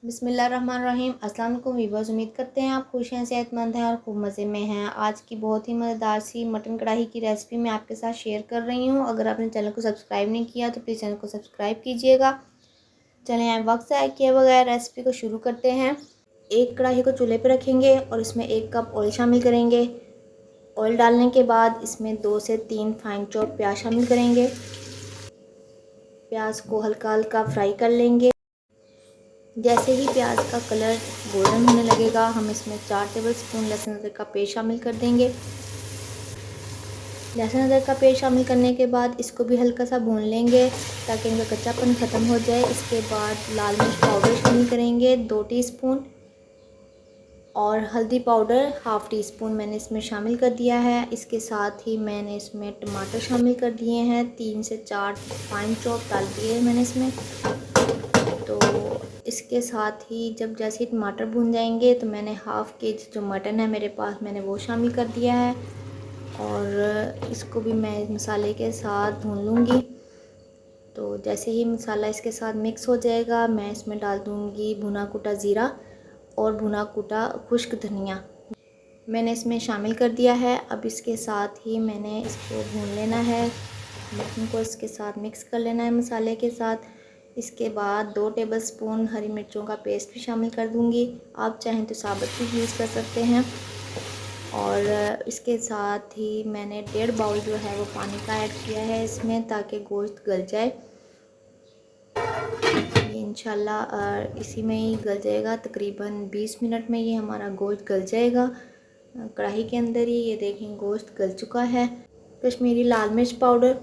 बिस्मिल्लाहिर्रहमानिर्रहीम। अस्सलाम वालेकुम वीवर्स, उम्मीद करते हैं आप खुश हैं, सेहतमंद हैं और खूब मज़े में हैं। आज की बहुत ही मज़ेदार सी मटन कढ़ाई की रेसिपी मैं आपके साथ शेयर कर रही हूँ। अगर आपने चैनल को सब्सक्राइब नहीं किया तो प्लीज़ चैनल को सब्सक्राइब कीजिएगा। चलें वक्त ज़ाया किए बगैर रेसिपी को शुरू करते हैं। एक कढ़ाई को चूल्हे पर रखेंगे और इसमें 1 कप ऑयल शामिल करेंगे। ऑयल डालने के बाद इसमें 2 से 3 फाइन चॉप प्याज शामिल करेंगे। प्याज को हल्का हल्का फ्राई कर लेंगे। जैसे ही प्याज का कलर गोल्डन होने लगेगा, हम इसमें 4 टेबलस्पून लहसुन अदरक का पेस्ट शामिल कर देंगे। लहसुन अदरक का पेस्ट शामिल करने के बाद इसको भी हल्का सा भून लेंगे ताकि इनका कच्चापन ख़त्म हो जाए। इसके बाद लाल मिर्च पाउडर शामिल करेंगे 2 टीस्पून और हल्दी पाउडर हाफ़ टी स्पून मैंने इसमें शामिल कर दिया है। इसके साथ ही मैंने इसमें टमाटर शामिल कर दिए हैं, 3 से 4 फाइन चॉप डाल दिए मैंने इसमें। तो इसके साथ ही जब जैसे ही टमाटर भून जाएंगे तो मैंने हाफ़ केजी जो मटन है मेरे पास, मैंने वो शामिल कर दिया है और इसको भी मैं मसाले के साथ भून लूँगी। तो जैसे ही मसाला इसके साथ मिक्स हो जाएगा, मैं इसमें डाल दूँगी भुना कुटा ज़ीरा और भुना कुटा खुश्क धनिया मैंने इसमें शामिल कर दिया है। अब इसके साथ ही मैंने इसको भून लेना है, मटन को इसके साथ मिक्स कर लेना है मसाले के साथ। इसके बाद 2 टेबलस्पून हरी मिर्चों का पेस्ट भी शामिल कर दूंगी। आप चाहें तो साबुत भी यूज़ कर सकते हैं। और इसके साथ ही मैंने 1.5 बाउल जो है वो पानी का ऐड किया है इसमें, ताकि गोश्त गल जाए। ये इंशाल्लाह इसी में ही गल जाएगा। तकरीबन 20 मिनट में ये हमारा गोश्त गल जाएगा कढ़ाई के अंदर ही। ये देखें गोश्त गल चुका है। कश्मीरी लाल मिर्च पाउडर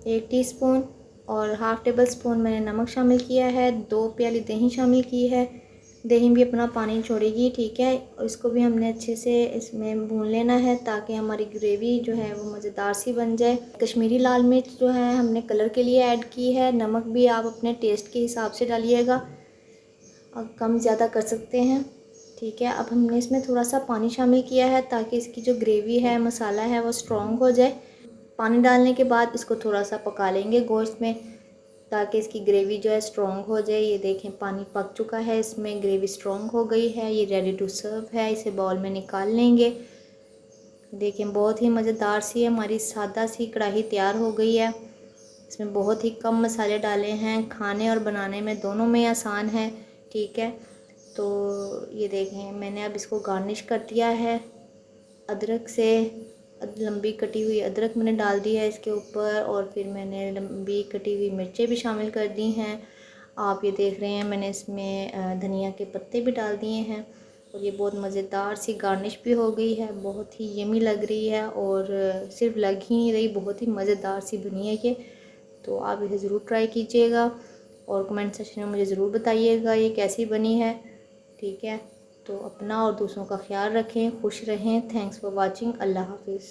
1 टीस्पून और हाफ़ टेबल स्पून मैंने नमक शामिल किया है। 2 प्याली दही शामिल की है। दही भी अपना पानी छोड़ेगी, ठीक है। और इसको भी हमने अच्छे से इसमें भून लेना है ताकि हमारी ग्रेवी जो है वो मज़ेदार सी बन जाए। कश्मीरी लाल मिर्च जो है हमने कलर के लिए ऐड की है। नमक भी आप अपने टेस्ट के हिसाब से डालिएगा, अब कम ज़्यादा कर सकते हैं, ठीक है। अब हमने इसमें थोड़ा सा पानी शामिल किया है ताकि इसकी जो ग्रेवी है, मसाला है, वो स्ट्रॉन्ग हो जाए। पानी डालने के बाद इसको थोड़ा सा पका लेंगे गोश्त में ताकि इसकी ग्रेवी जो है स्ट्रॉन्ग हो जाए। ये देखें पानी पक चुका है, इसमें ग्रेवी स्ट्रॉन्ग हो गई है। ये रेडी टू सर्व है। इसे बाउल में निकाल लेंगे। देखें बहुत ही मज़ेदार सी हमारी सादा सी कढ़ाई तैयार हो गई है। इसमें बहुत ही कम मसाले डाले हैं, खाने और बनाने में दोनों में आसान है, ठीक है। तो ये देखें मैंने अब इसको गार्निश कर दिया है अदरक से। लंबी कटी हुई अदरक मैंने डाल दी है इसके ऊपर और फिर मैंने लंबी कटी हुई मिर्चें भी शामिल कर दी हैं। आप ये देख रहे हैं मैंने इसमें धनिया के पत्ते भी डाल दिए हैं और ये बहुत मज़ेदार सी गार्निश भी हो गई है। बहुत ही यमी लग रही है और सिर्फ लग ही नहीं रही, बहुत ही मज़ेदार सी बनी है ये। तो आप इसे ज़रूर ट्राई कीजिएगा और कमेंट सेक्शन में मुझे ज़रूर बताइएगा ये कैसी बनी है, ठीक है। तो अपना और दूसरों का ख्याल रखें, खुश रहें। Thanks for watching. अल्लाह हाफिज़।